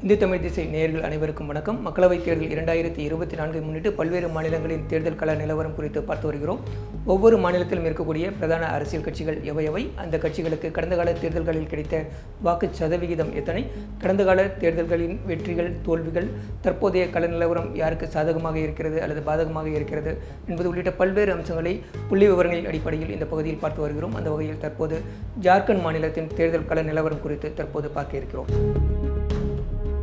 இந்து தமிழ் திசை நேயர்கள் அனைவருக்கும் வணக்கம். மக்களவைத் தேர்தல் 2024 முன்னிட்டு பல்வேறு மாநிலங்களின் தேர்தல் கள நிலவரம் குறித்து பார்த்து வருகிறோம். ஒவ்வொரு மாநிலத்திலும் இருக்கக்கூடிய பிரதான அரசியல் கட்சிகள் எவை, அந்த கட்சிகளுக்கு கடந்த கால தேர்தல்களில் கிடைத்த வாக்கு சதவிகிதம் எத்தனை, கடந்த கால தேர்தல்களின் வெற்றிகள் தோல்விகள், தற்போதைய கள நிலவரம் யாருக்கு சாதகமாக இருக்கிறது அல்லது பாதகமாக இருக்கிறது என்பது உள்ளிட்ட பல்வேறு அம்சங்களை புள்ளி விவரங்களின் அடிப்படையில் இந்த பகுதியில் பார்த்து வருகிறோம். அந்த வகையில் தற்போது ஜார்க்கண்ட் மாநிலத்தின் தேர்தல் கள நிலவரம் குறித்து தற்போது பார்க்க இருக்கிறோம்.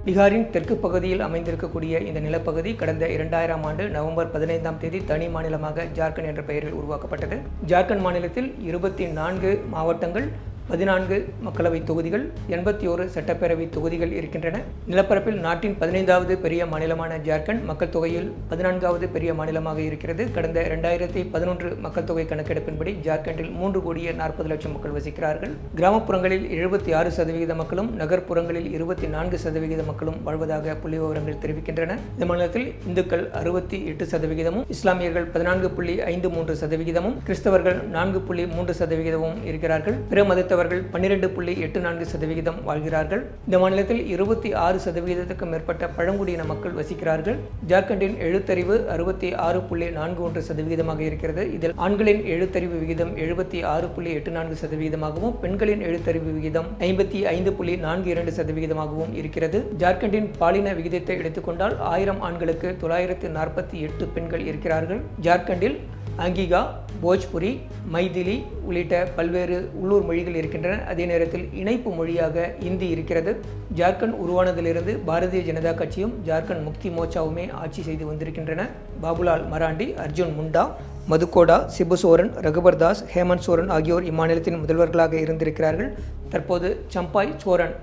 பீகாரின் தெற்கு பகுதியில் அமைந்திருக்கக்கூடிய இந்த நிலப்பகுதி கடந்த 2000 ஆண்டு நவம்பர் 15ஆம் தேதி தனி மாநிலமாக ஜார்க்கண்ட் என்ற பெயரில் உருவாக்கப்பட்டது. ஜார்க்கண்ட் மாநிலத்தில் 24 மாவட்டங்கள், 14 மக்களவை தொகுதிகள், 81 சட்டப்பேரவை தொகுதிகள் இருக்கின்றன. நிலப்பரப்பில் நாட்டின் 15வது பெரிய மாநிலமான ஜார்க்கண்ட் மக்கள் தொகையில் 14வது பெரிய மாநிலமாக இருக்கிறது. கடந்த 2011 மக்கள் தொகை கணக்கெடுப்பின்படி ஜார்க்கண்டில் 3,40,00,000 மக்கள் வசிக்கிறார்கள். கிராமப்புறங்களில் 76% மக்களும், நகர்ப்புறங்களில் 24% மக்களும் வாழ்வதாக புள்ளி விவரங்கள் தெரிவிக்கின்றன. இந்த மாநிலத்தில் இந்துக்கள் 68%, இஸ்லாமியர்கள் 14.53%, கிறிஸ்தவர்கள் 4.3% இருக்கிறார்கள். பிற மதத்தவர்கள் 12.84% வாழ்கிறார்கள். இந்த மாநிலத்தில் 26%க்கும் மேற்பட்ட பழங்குடியின மக்கள் வசிக்கிறார்கள். ஜார்க்கண்டின் எழுத்தறிவு 66.41% இருக்கிறது. இதில் ஆண்களின் எழுத்தறிவு விகிதம் 76.84%, பெண்களின் எழுத்தறிவு விகிதம் 55.42% இருக்கிறது. ஜார்க்கண்டின் பாலின விகிதத்தை எடுத்துக்கொண்டால் 1000 ஆண்களுக்கு 948 பெண்கள் இருக்கிறார்கள். ஜார்க்கண்டில் அங்கிகா, போஜ்புரி, மைதிலி உள்ளிட்ட பல்வேறு உள்ளூர் மொழிகள் இருக்கின்றன. அதே நேரத்தில் இணைப்பு மொழியாக இந்தி இருக்கிறது. ஜார்க்கண்ட் உருவானதிலிருந்து பாரதிய ஜனதா கட்சியும் ஜார்க்கண்ட் முக்தி மோர்ச்சாவுமே ஆட்சி செய்து வந்திருக்கின்றன. பாபுலால் மராண்டி, அர்ஜுன் முண்டா, மதுகோடா, சிபு சோரன், ரகுபர் தாஸ், ஹேமந்த் சோரன் ஆகியோர் இம்மாநிலத்தின் முதல்வர்களாக இருந்திருக்கிறார்கள். தற்போது சம்பாய் சோரன்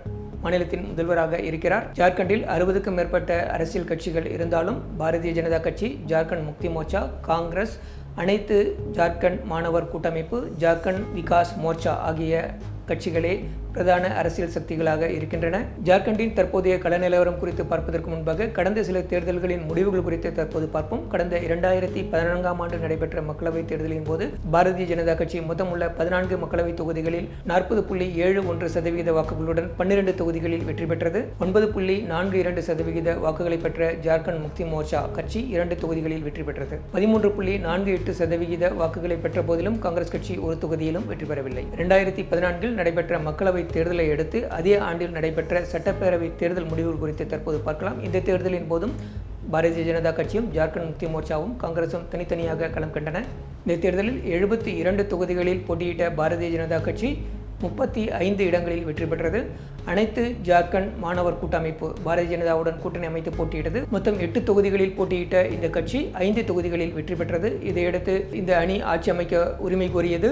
மாநிலத்தின் முதல்வராக இருக்கிறார். ஜார்க்கண்டில் 60க்கும் மேற்பட்ட அரசியல் கட்சிகள் இருந்தாலும் பாரதிய ஜனதா கட்சி, ஜார்க்கண்ட் முக்தி மோர்ச்சா, காங்கிரஸ், அனைத்து ஜார்க்கண்ட் மாணவர் கூட்டமைப்பு, ஜார்க்கண்ட் விகாஸ் மோர்ச்சா ஆகிய கட்சிகளே பிரதான அரசியல் சக்திகளாக இருக்கின்றன. ஜார்க்கண்டின் தற்போதைய கள நிலவரம் குறித்து பார்ப்பதற்கு முன்பாக கடந்த சில தேர்தல்களின் முடிவுகள் குறித்து தற்போது பார்ப்போம். கடந்த 2014ஆம் ஆண்டு நடைபெற்ற மக்களவைத் தேர்தலின் போது பாரதிய ஜனதா கட்சி மொத்தமுள்ள 14 மக்களவை தொகுதிகளில் 40.71% வாக்குகளுடன் 12 தொகுதிகளில் வெற்றி பெற்றது. 9.42% வாக்குகளை பெற்ற ஜார்க்கண்ட் முக்தி மோர்ச்சா கட்சி 2 தொகுதிகளில் வெற்றி பெற்றது. 13.48% வாக்குகளை பெற்ற போதிலும் காங்கிரஸ் கட்சி ஒரு தொகுதியிலும் வெற்றி பெறவில்லை. 2014 நடைபெற்ற மக்களவை தேர்தலை அடுத்து அதே ஆண்டில் நடைபெற்ற சட்டப்பேரவை தேர்தல் முடிவுகள் குறித்து தற்போது பார்க்கலாம். இந்த தேர்தலின் போதும் பாரதிய ஜனதா கட்சியும் ஜார்க்கண்ட் முக்தி மோர்ச்சாவும் காங்கிரசும் தனித்தனியாக களம் கண்டன. இந்த தேர்தலில் 72 தொகுதிகளில் போட்டியிட்ட பாரதிய ஜனதா கட்சி 35 இடங்களில் வெற்றி பெற்றது. அனைத்து ஜார்க்கண்ட் மாணவர் கூட்டமைப்பு பாரதிய ஜனதாவுடன் கூட்டணி அமைத்து போட்டியிட்டது. மொத்தம் 8 தொகுதிகளில் போட்டியிட்ட இந்த கட்சி 5 தொகுதிகளில் வெற்றி பெற்றது. இதையடுத்து இந்த அணி ஆட்சி அமைக்க உரிமை கோரியது.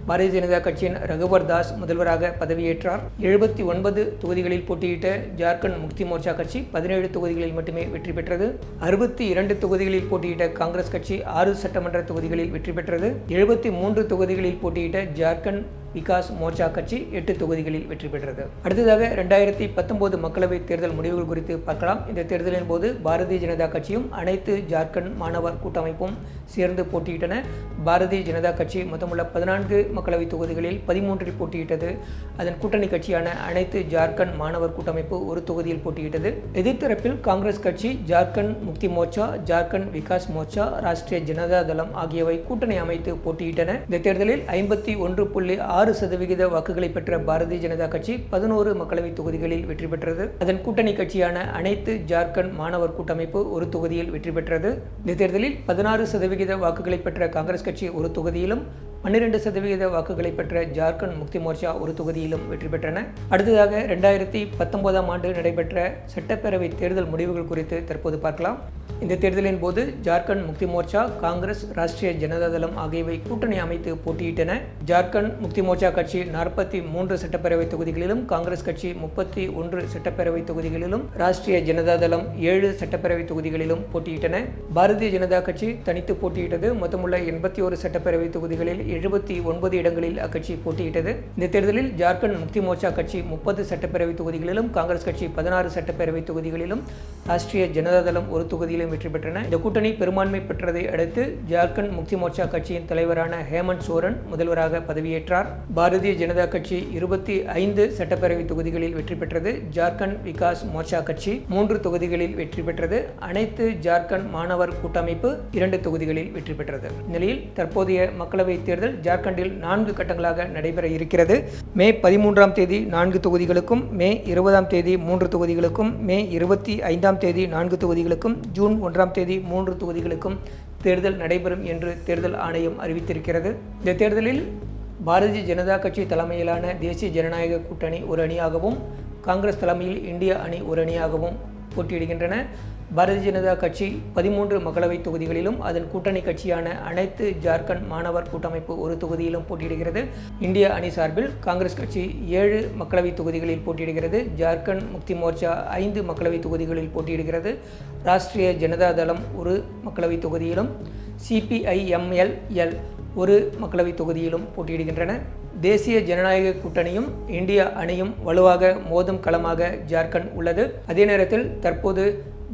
பாரதிய ஜனதா கட்சியின் ரகுபர் தாஸ் முதல்வராக பதவியேற்றார். 79 தொகுதிகளில் போட்டியிட்ட ஜார்க்கண்ட் முக்தி மோர்ச்சா கட்சி 17 தொகுதிகளில் மட்டுமே வெற்றி பெற்றது. 62 தொகுதிகளில் போட்டியிட்ட காங்கிரஸ் கட்சி 6 சட்டமன்ற தொகுதிகளில் வெற்றி பெற்றது. 73 தொகுதிகளில் போட்டியிட்ட ஜார்க்கண்ட் விகாஸ் மோர்ச்சா கட்சி 8 தொகுதிகளில் வெற்றி பெற்றது. அடுத்ததாக 2019 மக்களவைத் தேர்தல் முடிவுகள் குறித்து பார்க்கலாம். இந்த தேர்தலின் போது பாரதிய ஜனதா கட்சியும் அனைத்து ஜார்க்கண்ட் மாணவர் கூட்டமைப்பும் சேர்ந்து போட்டியிட்டன. பாரதிய ஜனதா கட்சி மொத்தமுள்ள 14 மக்களவை தொகுதிகளில் 13இல் போட்டியிட்டது. அதன் கூட்டணி கட்சியான அனைத்து ஜார்க்கண்ட் மாணவர் கூட்டமைப்பு ஒரு தொகுதியில் போட்டியிட்டது. எதிர்த்தரப்பில் காங்கிரஸ் கட்சி, ஜார்க்கண்ட் முக்தி மோர்ச்சா, ஜார்க்கண்ட் விகாஸ் மோர்ச்சா, ராஷ்டிரிய ஜனதா தளம் ஆகியவை கூட்டணி அமைத்து போட்டியிட்டன. இந்த தேர்தலில் 51.6% வாக்குகளை பெற்ற பாரதிய ஜனதா கட்சி 11 மக்களவை தொகுதிகளில் வெற்றி பெற்றது. அதன் கூட்டணி கட்சியான அனைத்து ஜார்க்கண்ட் மாணவர் கூட்டமைப்பு ஒரு தொகுதியில் வெற்றி பெற்றது. இந்த தேர்தலில் 16% வாக்குகளை பெற்ற காங்கிரஸ் கட்சி ஒரு தொகுதியிலும், 12% வாக்குகளை பெற்ற ஜார்க்கண்ட் முக்தி மோர்ச்சா ஒரு தொகுதியிலும் வெற்றி பெற்றன. அடுத்ததாக 2019ஆம் ஆண்டு நடைபெற்ற சட்டப்பேரவை தேர்தல் முடிவுகள் குறித்து தற்போது பார்க்கலாம். இந்த தேர்தலின் போது ஜார்க்கண்ட் முக்தி மோர்ச்சா, காங்கிரஸ், ராஷ்டிரிய ஜனதா தளம் ஆகியவை கூட்டணி அமைத்து போட்டியிட்டன. ஜார்க்கண்ட் முக்தி மோர்ச்சா கட்சி 43 சட்டப்பேரவை தொகுதிகளிலும், காங்கிரஸ் கட்சி 31 சட்டப்பேரவை தொகுதிகளிலும், ராஷ்டிரிய ஜனதா தளம் 7 சட்டப்பேரவை தொகுதிகளிலும் போட்டியிட்டன. பாரதிய ஜனதா கட்சி தனித்து போட்டியிட்டது. மொத்தமுள்ள 81 சட்டப்பேரவை தொகுதிகளில் 79 இடங்களில் அக்கட்சி போட்டியிட்டது. இந்த தேர்தலில் ஜார்க்கண்ட் முக்தி மோர்ச்சா கட்சி 30 சட்டப்பேரவை தொகுதிகளிலும், காங்கிரஸ் கட்சி 16 சட்டப்பேரவை தொகுதிகளிலும், ராஷ்டிரிய ஜனதா தளம் ஒரு தொகுதியிலும் தொகுதிகளிலும் வெற்றி பெற்றன. இந்த கூட்டணி பெரும்பான்மை பெற்றதை அடுத்து ஜார்க்கண்ட் முக்தி மோர்ச்சா கட்சியின் தலைவரான ஹேமந்த் சோரன் முதல்வராக பதவியேற்றார். பாரதிய ஜனதா கட்சி 25 சட்டப்பேரவை தொகுதிகளில் வெற்றி பெற்றது. ஜார்க்கண்ட் விகாஸ் மோர்ச்சா கட்சி 3 தொகுதிகளில் வெற்றி பெற்றது. அனைத்து ஜார்க்கண்ட் மாணவர் கூட்டமைப்பு 2 தொகுதிகளில் வெற்றி பெற்றது. இந்நிலையில் தற்போதைய மக்களவைத் தேர்தல் ஜார்க்கண்டில் 4 கட்டங்களாக நடைபெற இருக்கிறது. மே 13ஆம் தேதி 4 தொகுதிகளுக்கும், மே 20ஆம் தேதி 3 தொகுதிகளுக்கும், மே 25ஆம் தேதி 4 தொகுதிகளுக்கும், ஜூன் 1ஆம் தேதி 3 தொகுதிகளுக்கும் தேர்தல் நடைபெறும் என்று தேர்தல் ஆணையம் அறிவித்திருக்கிறது. இந்த தேர்தலில் பாரதிய ஜனதா கட்சி தலைமையிலான தேசிய ஜனநாயக கூட்டணி ஒரு அணியாகவும், காங்கிரஸ் தலைமையில் இந்தியா அணி ஒரு அணியாகவும் போட்டியிடுகின்றன. பாரதிய ஜனதா கட்சி 13 மக்களவை தொகுதிகளிலும், அதன் கூட்டணி கட்சியான அனைத்து ஜார்க்கண்ட் மாணவர் கூட்டமைப்பு ஒரு தொகுதியிலும் போட்டியிடுகிறது. இந்தியா அணி சார்பில் காங்கிரஸ் கட்சி 7 மக்களவை தொகுதிகளில் போட்டியிடுகிறது. ஜார்க்கண்ட் முக்தி மோர்ச்சா 5 மக்களவை தொகுதிகளில் போட்டியிடுகிறது. ராஷ்டிரிய ஜனதா தளம் ஒரு மக்களவை தொகுதியிலும், CPIML ஒரு மக்களவை தொகுதியிலும் போட்டியிடுகின்றன. தேசிய ஜனநாயக கூட்டணியும் இந்தியா அணியும் வலுவாக மோதும் களமாக ஜார்க்கண்ட் உள்ளது. அதே நேரத்தில் தற்போது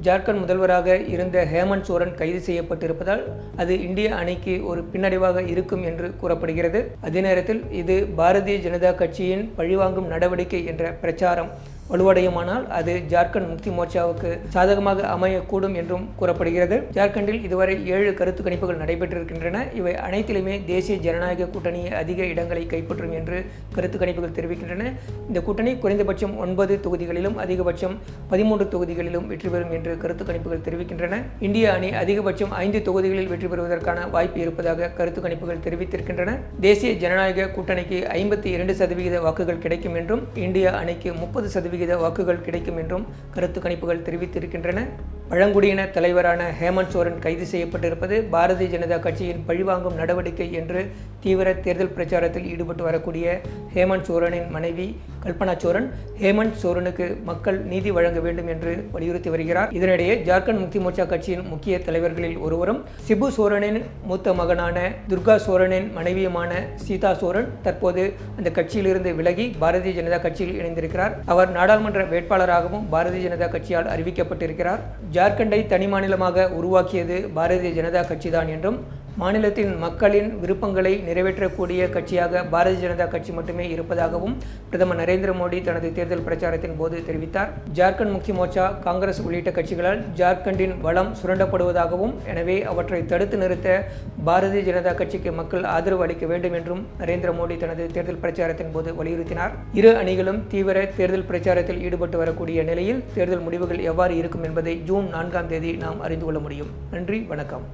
ஜார்க்கண்ட் முதல்வராக இருந்த ஹேமந்த் சோரன் கைது செய்யப்பட்டிருப்பதால் அது இந்திய அணிக்கு ஒரு பின்னடைவாக இருக்கும் என்று கூறப்படுகிறது. அதே நேரத்தில் இது பாரதிய ஜனதா கட்சியின் பழிவாங்கும் நடவடிக்கை என்ற பிரச்சாரம் வலுவடையுமானால் அது ஜார்க்கண்ட் முக்தி மோர்ச்சாவுக்கு சாதகமாக அமையக்கூடும் என்றும் கூறப்படுகிறது. ஜார்க்கண்டில் இதுவரை 7 கருத்து கணிப்புகள் நடைபெற்றிருக்கின்றன. இவை அனைத்திலுமே தேசிய ஜனநாயக கூட்டணி அதிக இடங்களை கைப்பற்றும் என்று கருத்து கணிப்புகள் தெரிவிக்கின்றன. இந்த கூட்டணி குறைந்தபட்சம் 9 தொகுதிகளிலும் அதிகபட்சம் 13 தொகுதிகளிலும் வெற்றி பெறும் என்று கருத்து கணிப்புகள் தெரிவிக்கின்றன. இந்திய அணி அதிகபட்சம் 5 தொகுதிகளில் வெற்றி பெறுவதற்கான வாய்ப்பு இருப்பதாக கருத்து கணிப்புகள் தெரிவித்திருக்கின்றன. தேசிய ஜனநாயக கூட்டணிக்கு 52% வாக்குகள் கிடைக்கும் என்றும், இந்திய அணிக்கு 30% வாக்குகள் கிடைக்கும் என்றும் கருத்து கணிப்புகள் தெரிவித்திருக்கின்றன. பழங்குடியின தலைவரான ஹேமந்த் சோரன் கைது செய்யப்பட்டிருப்பது பாரதிய ஜனதா கட்சியின் பழிவாங்கும் நடவடிக்கை என்று தீவிர தேர்தல் பிரச்சாரத்தில் ஈடுபட்டு வரக்கூடிய ஹேமந்த் சோரனின் மனைவி கல்பனா சோரன் ஹேமந்த் சோரனுக்கு மக்கள் நீதி வழங்க வேண்டும் என்று வலியுறுத்தி வருகிறார். இதனிடையே ஜார்க்கண்ட் முக்தி மோர்ச்சா கட்சியின் முக்கிய தலைவர்களில் ஒருவரும் சிபு சோரனின் மூத்த மகனான துர்கா சோரனின் மனைவியுமான சீதா சோரன் தற்போது அந்த கட்சியிலிருந்து விலகி பாரதிய ஜனதா கட்சியில் இணைந்திருக்கிறார். அவர் நாடாளுமன்ற வேட்பாளராகவும் பாரதிய ஜனதா கட்சியால் அறிவிக்கப்பட்டிருக்கிறார். ஜார்க்கண்டை தனி மாநிலமாக உருவாக்கியது பாரதிய ஜனதா கட்சிதான் என்றும், மாநிலத்தின் மக்களின் விருப்பங்களை நிறைவேற்றக்கூடிய கட்சியாக பாரதிய ஜனதா கட்சி மட்டுமே இருப்பதாகவும் பிரதமர் நரேந்திர மோடி தனது தேர்தல் பிரச்சாரத்தின் போது தெரிவித்தார். ஜார்க்கண்ட் முக்தி மோர்ச்சா, காங்கிரஸ் உள்ளிட்ட கட்சிகளால் ஜார்க்கண்டின் வளம் சுரண்டப்படுவதாகவும், எனவே அவற்றை தடுத்து நிறுத்த பாரதிய ஜனதா கட்சிக்கு மக்கள் ஆதரவு அளிக்க வேண்டும் என்றும் நரேந்திர மோடி தனது தேர்தல் பிரச்சாரத்தின் போது வலியுறுத்தினார். இரு அணிகளும் தீவிர தேர்தல் பிரச்சாரத்தில் ஈடுபட்டு வரக்கூடிய நிலையில் தேர்தல் முடிவுகள் எவ்வாறு இருக்கும் என்பதை ஜூன் 4ஆம் தேதி நாம் அறிந்து கொள்ள முடியும். நன்றி, வணக்கம்.